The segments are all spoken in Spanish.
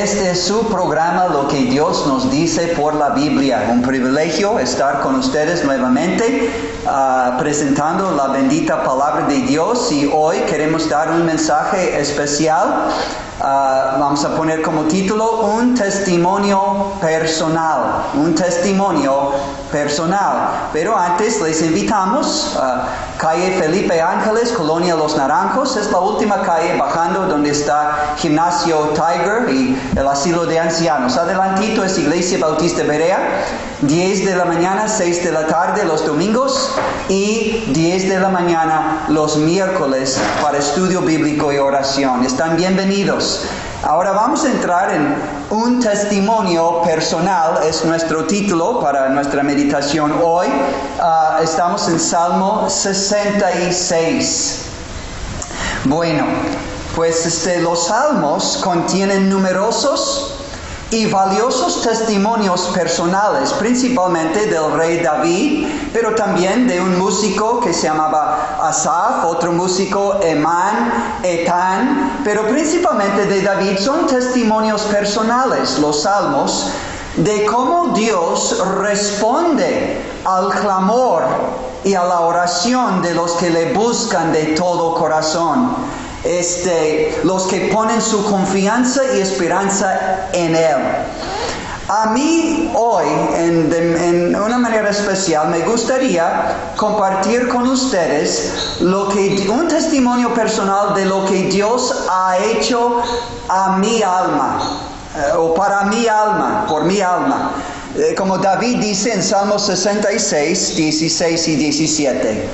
Este es su programa, Lo que Dios nos dice por la Biblia. Un privilegio estar con ustedes nuevamente, presentando la bendita palabra de Dios. Y hoy queremos dar un mensaje especial. Vamos a poner como título un testimonio personal. Un testimonio personal. Pero antes les invitamos a calle Felipe Ángeles, Colonia Los Naranjos. Es la última calle bajando donde está Gimnasio Tiger y el asilo de ancianos. Adelantito es Iglesia Bautista Berea. 10 de la mañana, 6 de la tarde los domingos y 10 de la mañana los miércoles para estudio bíblico y oración. Están bienvenidos. Ahora vamos a entrar en un testimonio personal, es nuestro título para nuestra meditación hoy. Estamos en Salmo 66. Bueno, pues los salmos contienen numerosos y valiosos testimonios personales, principalmente del rey David, pero también de un músico que se llamaba Asaf, otro músico Etán, pero principalmente de David. Son testimonios personales, los salmos, de cómo Dios responde al clamor y a la oración de los que le buscan de todo corazón. Los que ponen su confianza y esperanza en Él. A mí hoy, en una manera especial, me gustaría compartir con ustedes un testimonio personal de lo que Dios ha hecho a mi alma, o para mi alma, por mi alma. Como David dice en Salmo 66, 16 y 17,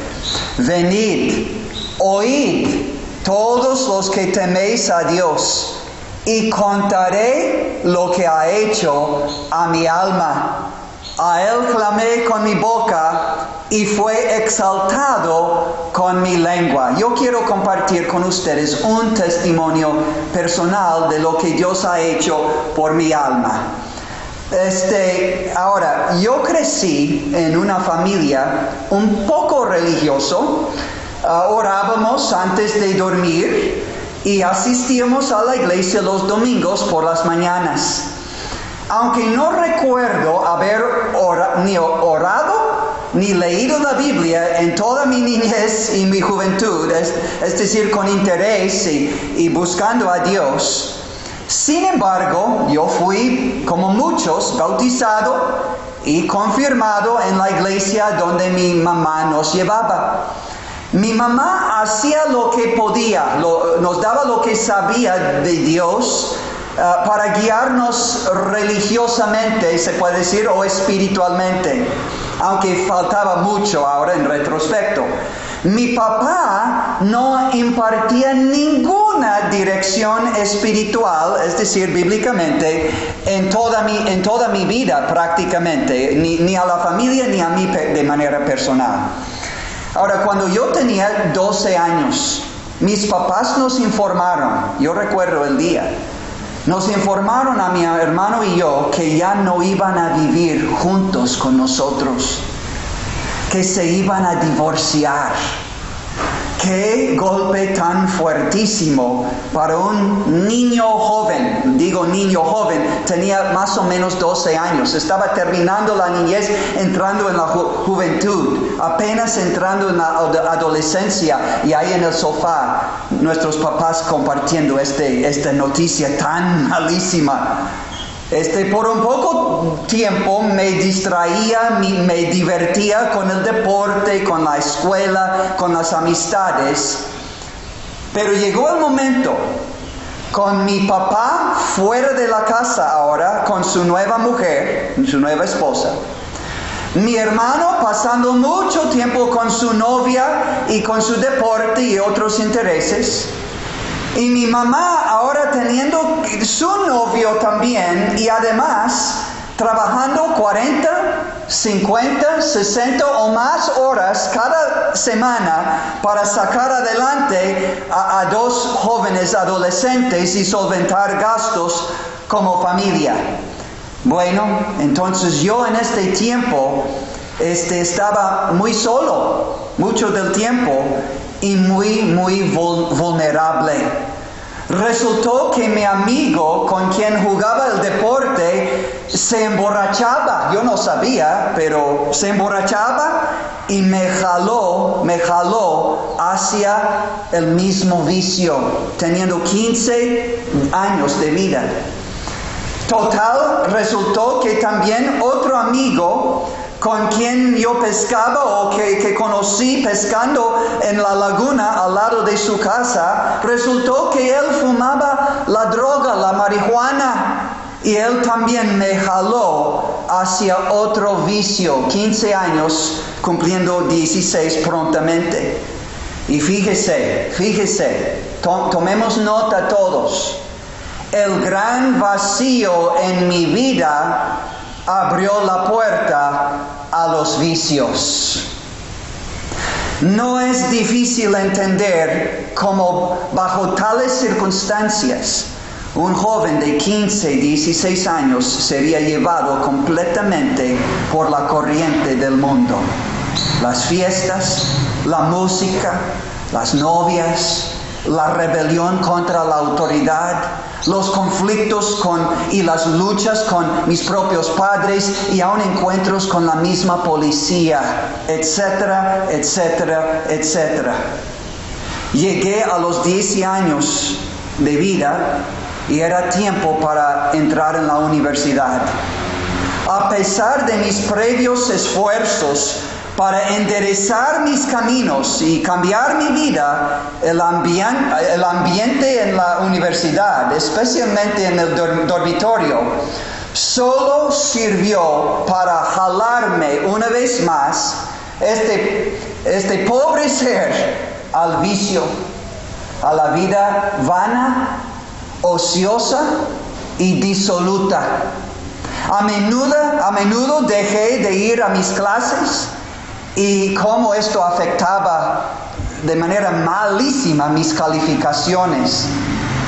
venid, oíd, todos los que teméis a Dios, y contaré lo que ha hecho a mi alma. A Él clamé con mi boca, y fue exaltado con mi lengua. Yo quiero compartir con ustedes un testimonio personal de lo que Dios ha hecho por mi alma. Ahora, yo crecí en una familia un poco religioso. Orábamos antes de dormir y asistíamos a la iglesia los domingos por las mañanas. Aunque no recuerdo haber ni orado ni leído la Biblia en toda mi niñez y mi juventud, es decir, con interés y buscando a Dios. Sin embargo, yo fui, como muchos, bautizado y confirmado en la iglesia donde mi mamá nos llevaba. Mi mamá hacía lo que podía, nos daba lo que sabía de Dios para guiarnos religiosamente, se puede decir, o espiritualmente, aunque faltaba mucho ahora en retrospecto. Mi papá no impartía ninguna dirección espiritual, es decir, bíblicamente, en toda mi vida prácticamente, ni a la familia ni a mí de manera personal. Ahora, cuando yo tenía 12 años, mis papás nos informaron, yo recuerdo el día, nos informaron a mi hermano y yo que ya no iban a vivir juntos con nosotros, que se iban a divorciar. ¡Qué golpe tan fuertísimo para un niño joven! Digo niño joven, tenía más o menos 12 años. Estaba terminando la niñez, entrando en la juventud, apenas entrando en la adolescencia, y ahí en el sofá, nuestros papás compartiendo esta noticia tan malísima. Por un poco tiempo me distraía, me divertía con el deporte, con la escuela, con las amistades. Pero llegó el momento, con mi papá fuera de la casa ahora, con su nueva mujer, su nueva esposa. Mi hermano pasando mucho tiempo con su novia y con su deporte y otros intereses. Y mi mamá ahora teniendo su novio también, y además trabajando 40, 50, 60 o más horas cada semana para sacar adelante a dos jóvenes adolescentes y solventar gastos como familia. Bueno, entonces yo en este tiempo estaba muy solo, mucho del tiempo, y muy vulnerable. Resultó que mi amigo con quien jugaba el deporte se emborrachaba. Yo no sabía, pero se emborrachaba y me jaló hacia el mismo vicio, teniendo 15 años de vida. Total, resultó que también otro amigo con quien yo pescaba o que conocí pescando en la laguna al lado de su casa, resultó que él fumaba la droga, la marihuana, y él también me jaló hacia otro vicio, 15 años, cumpliendo 16 prontamente. Y fíjese, tomemos nota todos. El gran vacío en mi vida abrió la puerta a los vicios. No es difícil entender cómo bajo tales circunstancias un joven de 15, 16 años sería llevado completamente por la corriente del mundo. Las fiestas, la música, las novias, la rebelión contra la autoridad, los conflictos y las luchas con mis propios padres y aún encuentros con la misma policía, etcétera, etcétera, etcétera. Llegué a los 10 años de vida y era tiempo para entrar en la universidad. A pesar de mis previos esfuerzos para enderezar mis caminos y cambiar mi vida, el ambiente en la universidad, especialmente en el dormitorio, solo sirvió para jalarme una vez más este pobre ser al vicio, a la vida vana, ociosa y disoluta. A menudo dejé de ir a mis clases y cómo esto afectaba de manera malísima mis calificaciones.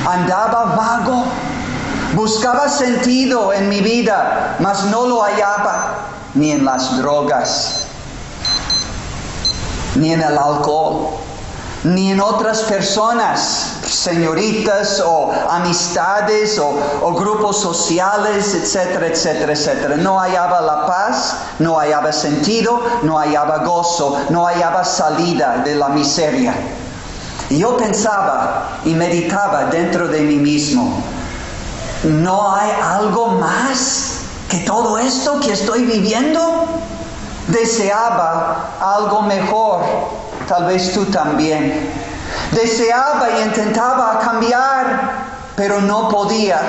Andaba vago, buscaba sentido en mi vida, mas no lo hallaba ni en las drogas, ni en el alcohol, ni en otras personas, señoritas o amistades o grupos sociales, etcétera, etcétera, etcétera. No hallaba la paz, no hallaba sentido, no hallaba gozo, no hallaba salida de la miseria. Y yo pensaba y meditaba dentro de mí mismo, ¿no hay algo más que todo esto que estoy viviendo? Deseaba algo mejor, tal vez tú también. Deseaba y intentaba cambiar, pero no podía.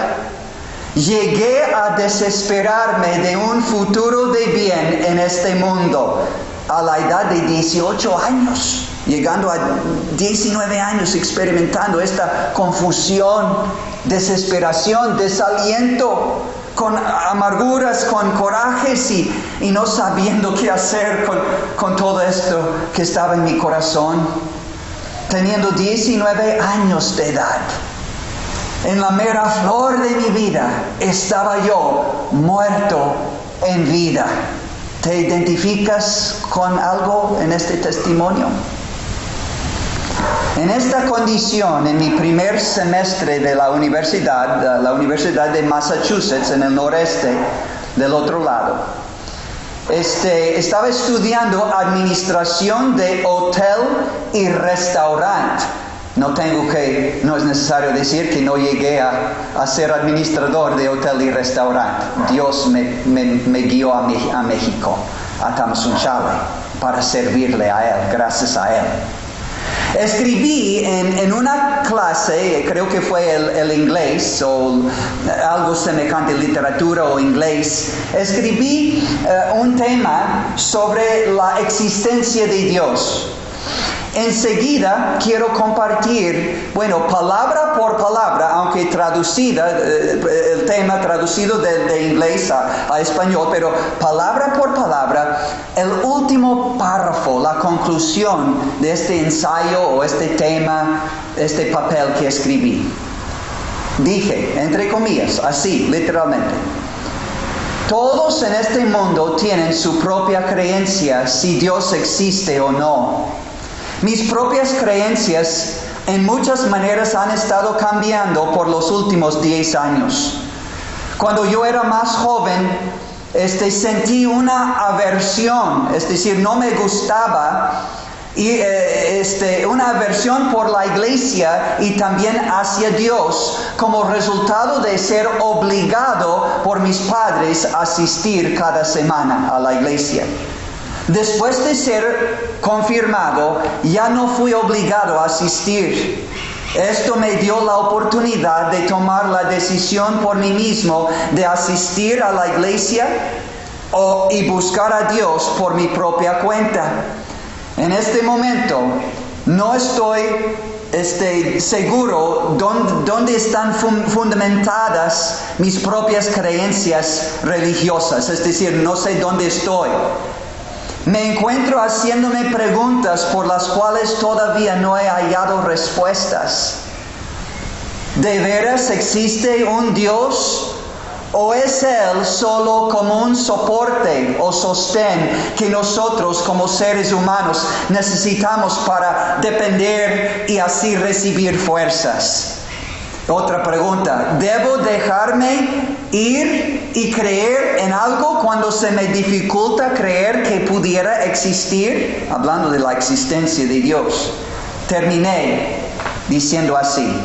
Llegué a desesperarme de un futuro de bien en este mundo a la edad de 18 años, llegando a 19 años experimentando esta confusión, desesperación, desaliento, con amarguras, con corajes y no sabiendo qué hacer con todo esto que estaba en mi corazón. Teniendo 19 años de edad, en la mera flor de mi vida, estaba yo muerto en vida. ¿Te identificas con algo en este testimonio? En esta condición, en mi primer semestre de la Universidad de Massachusetts, en el noreste, del otro lado, estaba estudiando administración de hotel y restaurante. No es necesario decir que no llegué a ser administrador de hotel y restaurante. Dios me guió a México, a Tamazunchale, para servirle a Él, gracias a Él. Escribí en una clase, creo que fue el inglés o algo semejante, literatura o inglés, escribí un tema sobre la existencia de Dios. Enseguida quiero compartir, palabra por palabra, aunque traducida, el tema traducido de inglés a español, pero palabra por palabra, el último párrafo, la conclusión de este ensayo o este tema, este papel que escribí. Dije, entre comillas, así, literalmente: todos en este mundo tienen su propia creencia si Dios existe o no. Mis propias creencias en muchas maneras han estado cambiando por los últimos 10 años. Cuando yo era más joven, sentí una aversión, es decir, no me gustaba, y una aversión por la iglesia y también hacia Dios, como resultado de ser obligado por mis padres a asistir cada semana a la iglesia. Después de ser confirmado, ya no fui obligado a asistir. Esto me dio la oportunidad de tomar la decisión por mí mismo de asistir a la iglesia y buscar a Dios por mi propia cuenta. En este momento no estoy seguro dónde están fundamentadas mis propias creencias religiosas, es decir, no sé dónde estoy. Me encuentro haciéndome preguntas por las cuales todavía no he hallado respuestas. ¿De veras existe un Dios? ¿O es Él solo como un soporte o sostén que nosotros como seres humanos necesitamos para depender y así recibir fuerzas? Otra pregunta, ¿debo dejarme ir y creer en algo cuando se me dificulta creer que pudiera existir? Hablando de la existencia de Dios. Terminé diciendo así: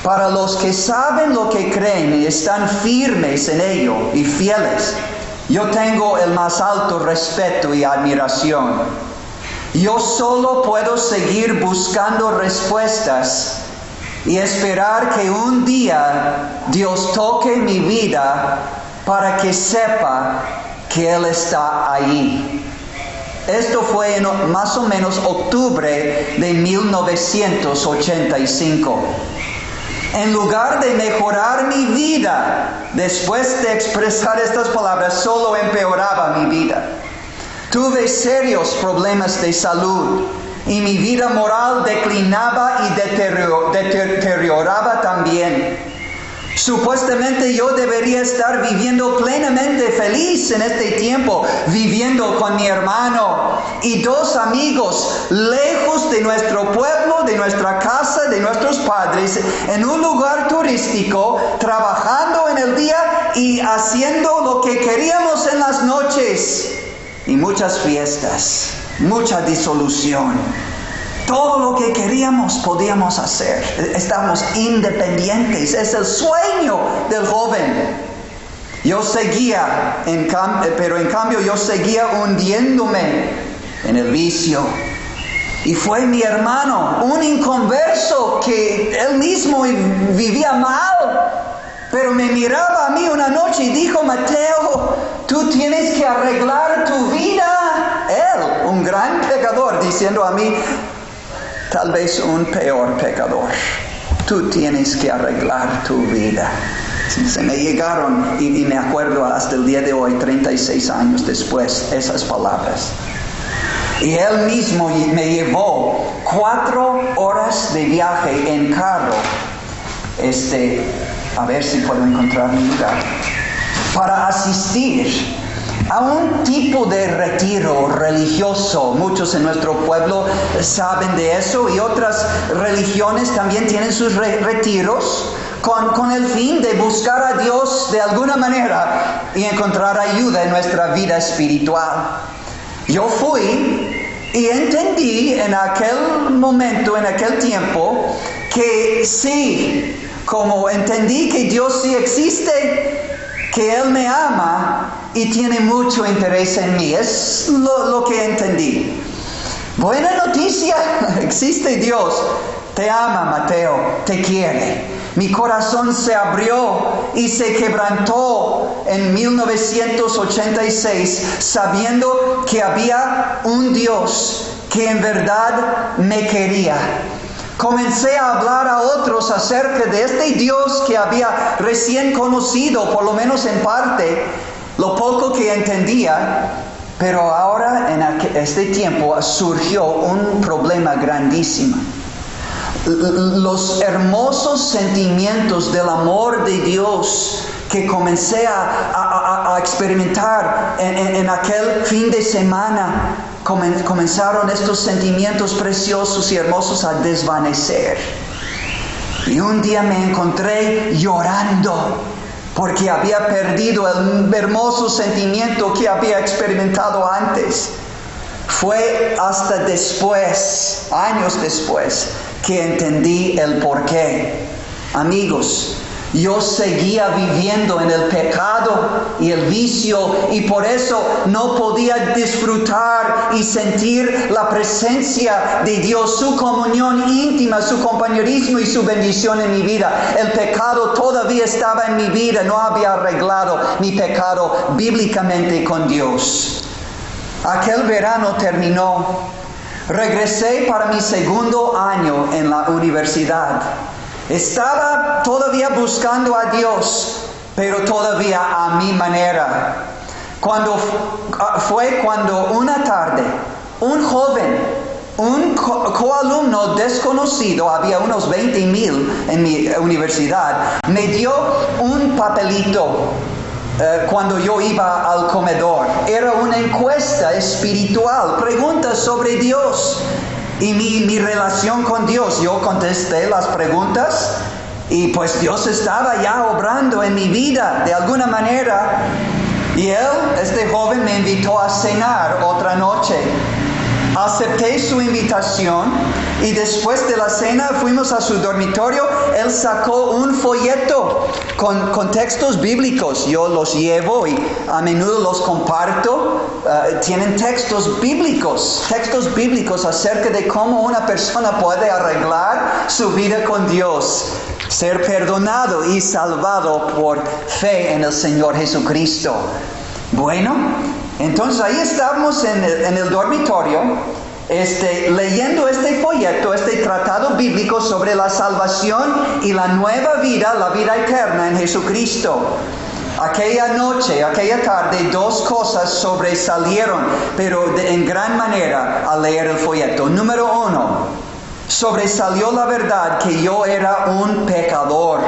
para los que saben lo que creen y están firmes en ello y fieles, yo tengo el más alto respeto y admiración. Yo solo puedo seguir buscando respuestas y esperar que un día Dios toque mi vida para que sepa que Él está ahí. Esto fue en más o menos octubre de 1985. En lugar de mejorar mi vida, después de expresar estas palabras, solo empeoraba mi vida. Tuve serios problemas de salud y mi vida moral declinaba y deterioraba también. Supuestamente yo debería estar viviendo plenamente feliz en este tiempo, viviendo con mi hermano y 2 amigos, lejos de nuestro pueblo, de nuestra casa, de nuestros padres, en un lugar turístico, trabajando en el día y haciendo lo que queríamos en las noches. Y muchas fiestas, mucha disolución. Todo lo que queríamos podíamos hacer. Estamos independientes. Es el sueño del joven. Yo seguía, pero en cambio yo seguía hundiéndome en el vicio. Y fue mi hermano, un inconverso que él mismo vivía mal, pero me miraba a mí una noche y dijo: Mateo, tú tienes que arreglar tu vida. Él, un gran pecador, diciendo a mí, tal vez un peor pecador, tú tienes que arreglar tu vida. Se me llegaron, y me acuerdo hasta el día de hoy, 36 años después, esas palabras. Y él mismo me llevó 4 horas de viaje en carro, a ver si puedo encontrar mi lugar, para asistir a un tipo de retiro religioso. Muchos en nuestro pueblo saben de eso, y otras religiones también tienen sus retiros con el fin de buscar a Dios de alguna manera y encontrar ayuda en nuestra vida espiritual. Yo fui y entendí en aquel momento, en aquel tiempo, que sí, como entendí que Dios sí existe, que Él me ama y tiene mucho interés en mí. Es lo que entendí. Buena noticia, existe Dios. Te ama, Mateo, te quiere. Mi corazón se abrió y se quebrantó en 1986, sabiendo que había un Dios que en verdad me quería. Comencé a hablar a otros acerca de este Dios que había recién conocido, por lo menos en parte, lo poco que entendía. Pero ahora, en este tiempo, surgió un problema grandísimo. Los hermosos sentimientos del amor de Dios que comencé a experimentar en aquel fin de semana comenzaron estos sentimientos preciosos y hermosos a desvanecer. Y un día me encontré llorando porque había perdido el hermoso sentimiento que había experimentado antes. Fue hasta después, años después, que entendí el porqué. Amigos, yo seguía viviendo en el pecado y el vicio, y por eso no podía disfrutar y sentir la presencia de Dios, su comunión íntima, su compañerismo y su bendición en mi vida. El pecado todavía estaba en mi vida, no había arreglado mi pecado bíblicamente con Dios. Aquel verano terminó. Regresé para mi segundo año en la universidad. Estaba todavía buscando a Dios, pero todavía a mi manera. Fue cuando una tarde, un joven, un coalumno desconocido, había unos 20,000 en mi universidad, me dio un papelito cuando yo iba al comedor. Era una encuesta espiritual, preguntas sobre Dios y mi relación con Dios. Yo contesté las preguntas y pues Dios estaba ya obrando en mi vida de alguna manera. Y este joven me invitó a cenar otra noche. Acepté su invitación y después de la cena fuimos a su dormitorio. Él sacó un folleto con textos bíblicos. Yo los llevo y a menudo los comparto. Tienen textos bíblicos acerca de cómo una persona puede arreglar su vida con Dios, ser perdonado y salvado por fe en el Señor Jesucristo. Bueno, entonces ahí estábamos en el dormitorio, leyendo este folleto, este tratado bíblico sobre la salvación y la nueva vida, la vida eterna en Jesucristo. Aquella noche, aquella tarde, dos cosas sobresalieron, pero en gran manera al leer el folleto. Número 1, sobresalió la verdad que yo era un pecador,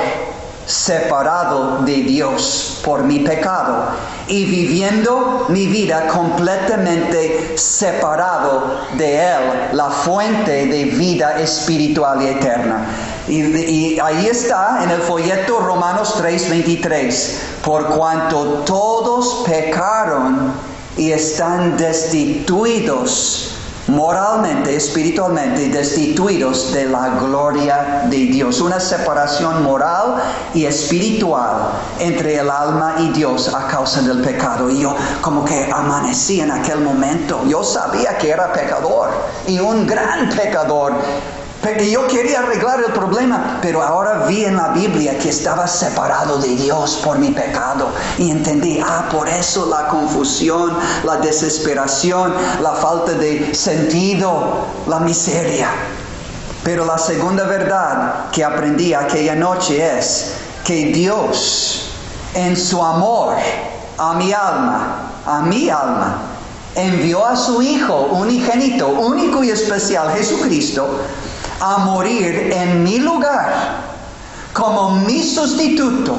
separado de Dios por mi pecado y viviendo mi vida completamente separado de Él, la fuente de vida espiritual y eterna. Y ahí está en el folleto Romanos 3:23, por cuanto todos pecaron y están destituidos moralmente, espiritualmente destituidos de la gloria de Dios. Una separación moral y espiritual entre el alma y Dios a causa del pecado. Y yo como que amanecí en aquel momento. Yo sabía que era pecador y un gran pecador. Y yo quería arreglar el problema, pero ahora vi en la Biblia que estaba separado de Dios por mi pecado. Y entendí, por eso la confusión, la desesperación, la falta de sentido, la miseria. Pero la segunda verdad que aprendí aquella noche es que Dios, en su amor a mi alma, envió a su Hijo unigénito, único y especial, Jesucristo, a morir en mi lugar, como mi sustituto,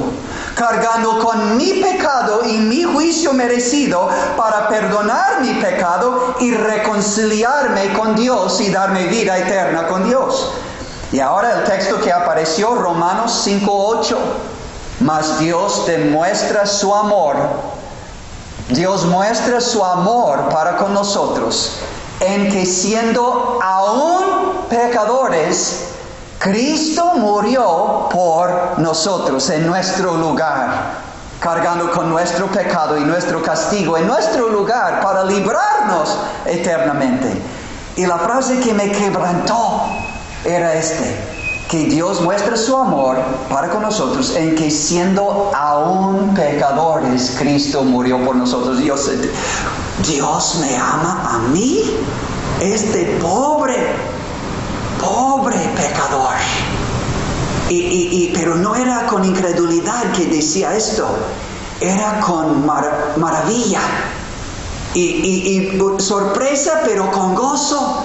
cargando con mi pecado y mi juicio merecido para perdonar mi pecado y reconciliarme con Dios y darme vida eterna con Dios. Y ahora el texto que apareció, Romanos 5:8, mas Dios demuestra su amor. Dios muestra su amor para con nosotros en que siendo aún pecadores, Cristo murió por nosotros en nuestro lugar, cargando con nuestro pecado y nuestro castigo en nuestro lugar para librarnos eternamente. Y la frase que me quebrantó era que Dios muestra su amor para con nosotros en que siendo aún pecadores, Cristo murió por nosotros. Dios me ama a mí, este pobre pecador. Pero no era con incredulidad que decía esto, era con maravilla y sorpresa, pero con gozo.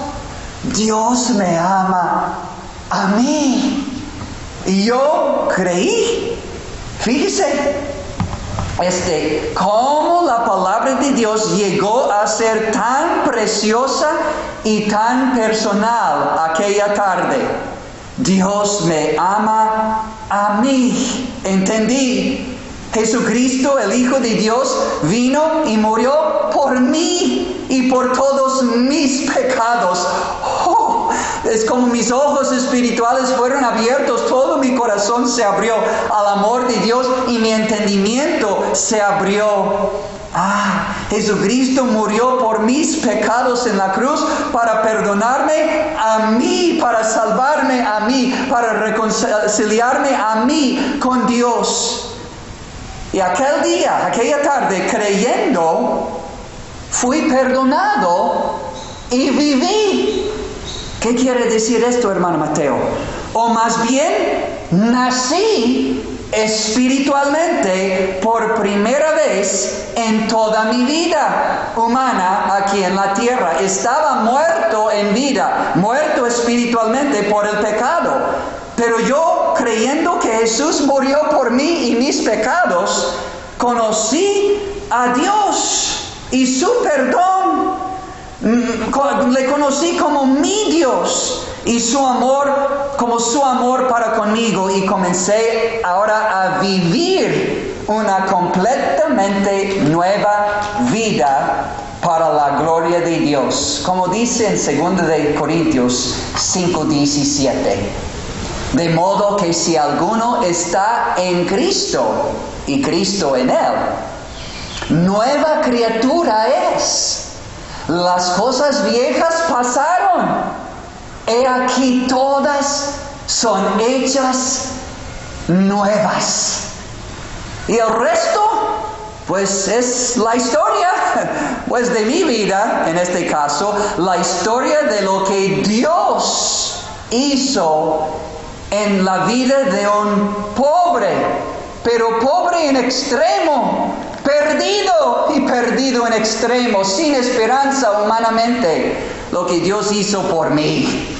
Dios me ama a mí. Y yo creí. Fíjese, cómo la palabra de Dios llegó a ser tan preciosa y tan personal aquella tarde. Dios me ama a mí. Entendí. Jesucristo, el Hijo de Dios, vino y murió por mí y por todos mis pecados. Oh, es como mis ojos espirituales fueron abiertos, todo mi corazón se abrió al amor de Dios y mi entendimiento se abrió. Jesucristo murió por mis pecados en la cruz para perdonarme a mí, para salvarme a mí, para reconciliarme a mí con Dios. Y aquel día, aquella tarde, creyendo, fui perdonado y viví. ¿Qué quiere decir esto, hermano Mateo? O más bien, nací espiritualmente por primera vez en toda mi vida humana aquí en la tierra. Estaba muerto en vida, muerto espiritualmente por el pecado. Pero yo, creyendo que Jesús murió por mí y mis pecados, conocí a Dios y su perdón. Le conocí como mi Dios y su amor como su amor para conmigo, y comencé ahora a vivir una completamente nueva vida para la gloria de Dios, como dice en 2 de Corintios 5:17. De modo que si alguno está en Cristo y Cristo en él, nueva criatura es. Las cosas viejas pasaron, he aquí todas son hechas nuevas. Y el resto, pues es la historia, pues de mi vida, en este caso, la historia de lo que Dios hizo en la vida de un pobre, pero pobre en extremo, perdido en extremo, sin esperanza humanamente, lo que Dios hizo por mí.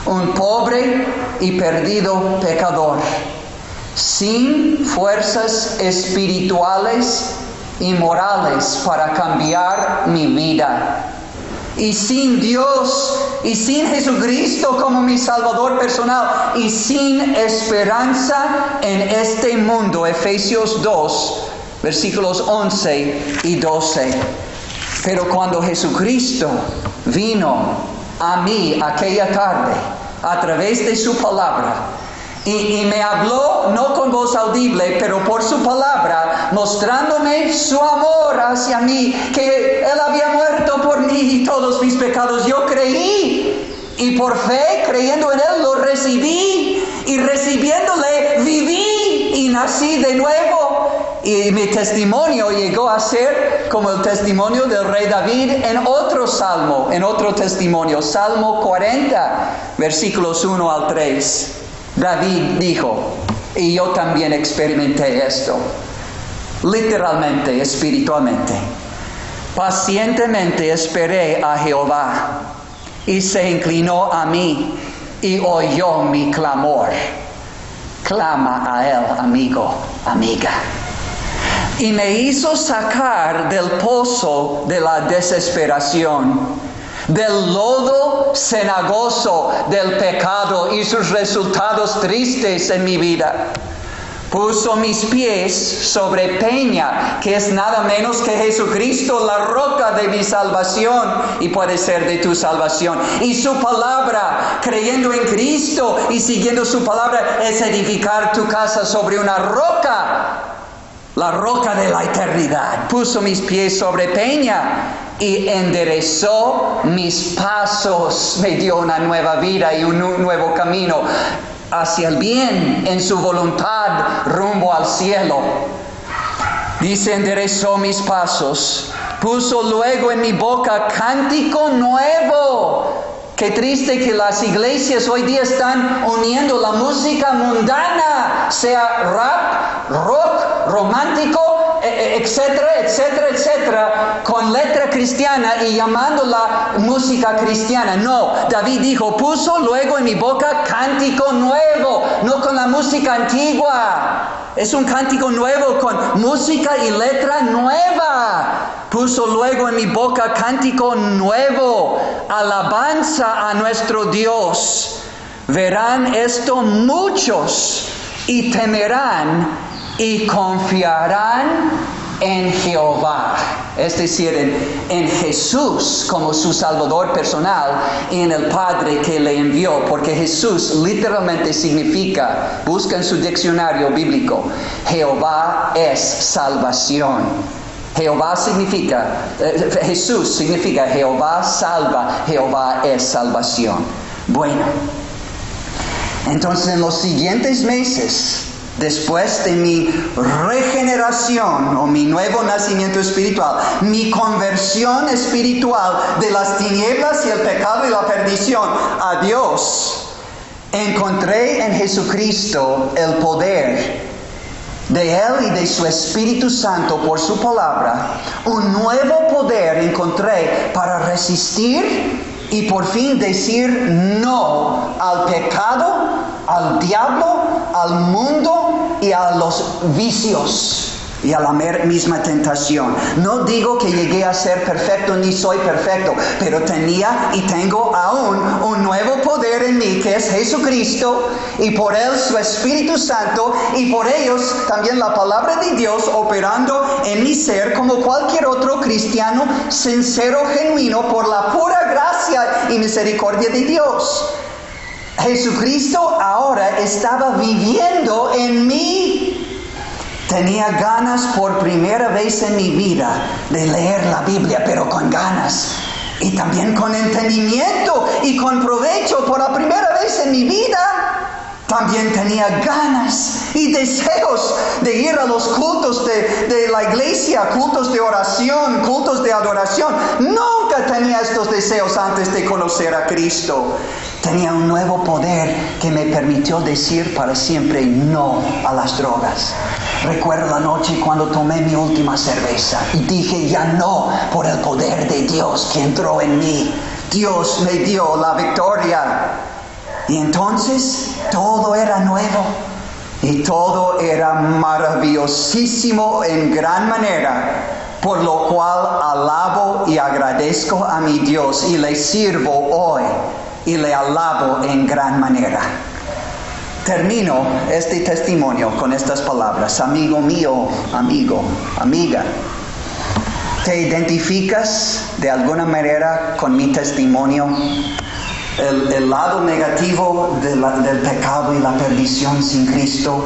Un pobre y perdido pecador, sin fuerzas espirituales y morales para cambiar mi vida. Y sin Dios, y sin Jesucristo como mi Salvador personal, y sin esperanza en este mundo. Efesios 2, versículos 11 y 12. Pero cuando Jesucristo vino a mí aquella tarde, a través de su palabra, y me habló no con voz audible, pero por su palabra, mostrándome su amor hacia mí, que Él había muerto por mí y todos mis pecados. Yo creí, y por fe, creyendo en Él, lo recibí, y recibiéndole viví y nací de nuevo. Y mi testimonio llegó a ser como el testimonio del rey David en otro salmo, en otro testimonio, Salmo 40, versículos 1 al 3. David dijo, y yo también experimenté esto, literalmente, espiritualmente. Pacientemente esperé a Jehová, y se inclinó a mí, y oyó mi clamor. Clama a Él, amigo, amiga. Y me hizo sacar del pozo de la desesperación, del lodo cenagoso del pecado y sus resultados tristes en mi vida. Puso mis pies sobre peña, que es nada menos que Jesucristo, la roca de mi salvación, y puede ser de tu salvación. Y su palabra, creyendo en Cristo y siguiendo su palabra, es edificar tu casa sobre una roca, la roca de la eternidad. Puso mis pies sobre peña y enderezó mis pasos. Me dio una nueva vida y un nuevo camino hacia el bien en su voluntad rumbo al cielo. Dice, enderezó mis pasos. Puso luego en mi boca cántico nuevo. Qué triste que las iglesias hoy día están uniendo la música mundana, sea rap, rock, romántico, etcétera, etcétera, etcétera, con letra cristiana y llamándola música cristiana. No, David dijo, puso luego en mi boca cántico nuevo, no con la música antigua. Es un cántico nuevo con música y letra nueva. Puso luego en mi boca cántico nuevo, alabanza a nuestro Dios. Verán esto muchos y temerán y confiarán en Jehová. Es decir, en Jesús como su Salvador personal y en el Padre que le envió. Porque Jesús literalmente significa, busca en su diccionario bíblico, Jehová es salvación. Jehová significa, Jesús significa Jehová salva, Jehová es salvación. Bueno, entonces en los siguientes meses, después de mi regeneración o mi nuevo nacimiento espiritual, mi conversión espiritual de las tinieblas y el pecado y la perdición a Dios, encontré en Jesucristo el poder de Él y de su Espíritu Santo por su palabra. Un nuevo poder encontré para resistir y por fin decir no al pecado, al diablo, al mundo y a los vicios y a la misma tentación. No digo que llegué a ser perfecto ni soy perfecto, pero tenía y tengo aún un nuevo poder en mí que es Jesucristo y por Él su Espíritu Santo y por ellos también la palabra de Dios operando en mi ser como cualquier otro cristiano sincero, genuino, por la pura gracia y misericordia de Dios. Jesucristo ahora estaba viviendo en mí. Tenía ganas por primera vez en mi vida de leer la Biblia, pero con ganas. Y también con entendimiento y con provecho por la primera vez en mi vida. También tenía ganas y deseos de ir a los cultos de la iglesia, cultos de oración, cultos de adoración. Nunca tenía estos deseos antes de conocer a Cristo. Tenía un nuevo poder que me permitió decir para siempre no a las drogas. Recuerdo la noche cuando tomé mi última cerveza y dije ya no por el poder de Dios que entró en mí. Dios me dio la victoria. Y entonces todo era nuevo y todo era maravillosísimo en gran manera, por lo cual alabo y agradezco a mi Dios y le sirvo hoy y le alabo en gran manera. Termino este testimonio con estas palabras. Amigo mío, amigo, amiga, ¿te identificas de alguna manera con mi testimonio? El lado negativo del pecado y la perdición sin Cristo,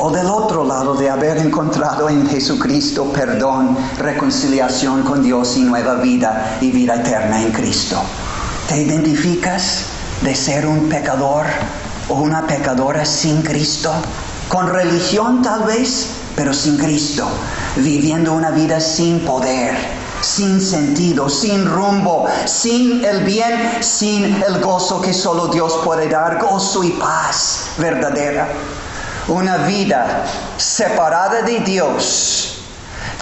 o del otro lado de haber encontrado en Jesucristo perdón, reconciliación con Dios y nueva vida y vida eterna en Cristo. ¿Te identificas de ser un pecador o una pecadora sin Cristo? Con religión tal vez, pero sin Cristo, viviendo una vida sin poder, sin sentido, sin rumbo, sin el bien, sin el gozo que solo Dios puede dar, gozo y paz verdadera. Una vida separada de Dios,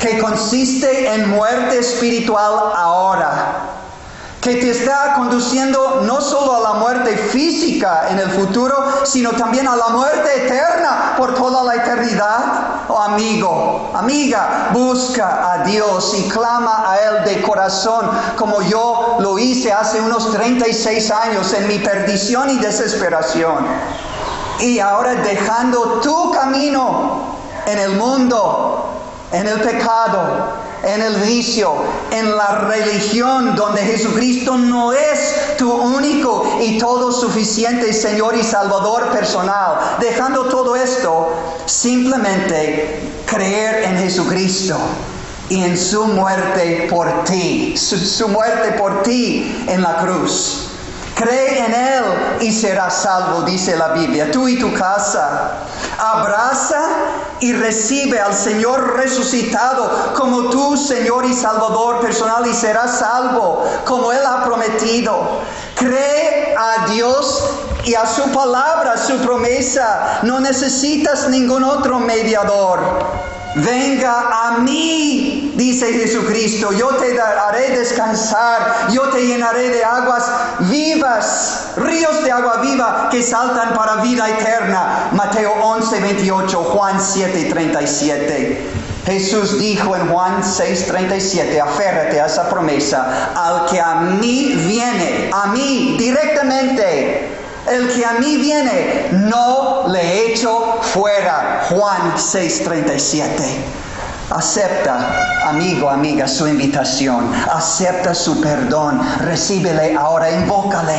que consiste en muerte espiritual ahora, que te está conduciendo no solo a la muerte física en el futuro, sino también a la muerte eterna por toda la eternidad. Oh amigo, amiga, busca a Dios y clama a Él de corazón, como yo lo hice hace unos 36 años en mi perdición y desesperación. Y ahora dejando tu camino en el mundo, en el pecado, en el vicio, en la religión donde Jesucristo no es tu único y todo suficiente Señor y Salvador personal. Dejando todo esto, simplemente creer en Jesucristo y en su muerte por ti, su muerte por ti en la cruz. Cree en Él y serás salvo, dice la Biblia, tú y tu casa. Abraza y recibe al Señor resucitado como tu Señor y Salvador personal y serás salvo, como Él ha prometido. Cree a Dios y a su palabra, su promesa. No necesitas ningún otro mediador. venga a mí, dice Jesucristo, yo te haré descansar, yo te llenaré de aguas vivas, ríos de agua viva que saltan para vida eterna. Mateo 11, 28, Juan 7, 37. Jesús dijo en Juan 6, 37, aférrate a esa promesa, al que a mí viene, a mí directamente, el que a mí viene, no le echo fuera. Juan 6:37. Acepta, amigo, amiga, su invitación. Acepta su perdón. Recíbele ahora, invócale.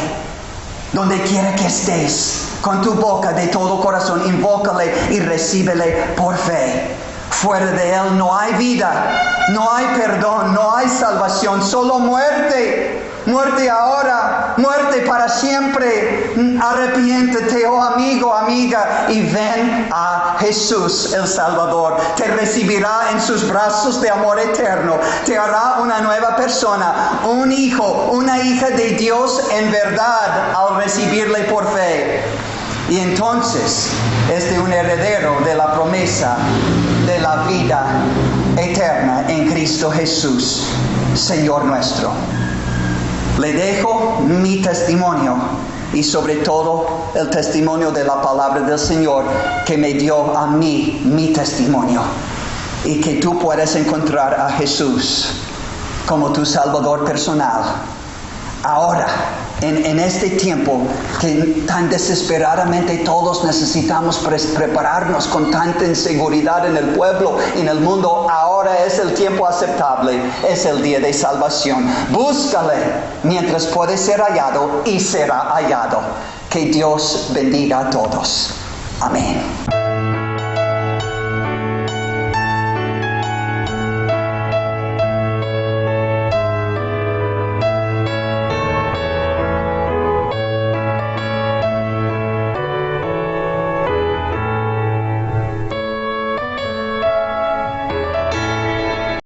Donde quiera que estés, con tu boca de todo corazón, invócale y recíbele por fe. Fuera de Él no hay vida, no hay perdón, no hay salvación, solo muerte. Muerte ahora, muerte para siempre. Arrepiéntete, oh amigo, amiga, y ven a Jesús el Salvador. Te recibirá en sus brazos de amor eterno. Te hará una nueva persona, un hijo, una hija de Dios en verdad al recibirle por fe. Y entonces es de un heredero de la promesa de la vida eterna en Cristo Jesús, Señor nuestro. Le dejo mi testimonio y sobre todo el testimonio de la palabra del Señor que me dio a mí mi testimonio. Y que tú puedas encontrar a Jesús como tu Salvador personal. Ahora, en este tiempo que tan desesperadamente todos necesitamos prepararnos con tanta inseguridad en el pueblo y en el mundo, ahora es el tiempo aceptable, es el día de salvación. Búscale mientras puede ser hallado y será hallado. Que Dios bendiga a todos. Amén.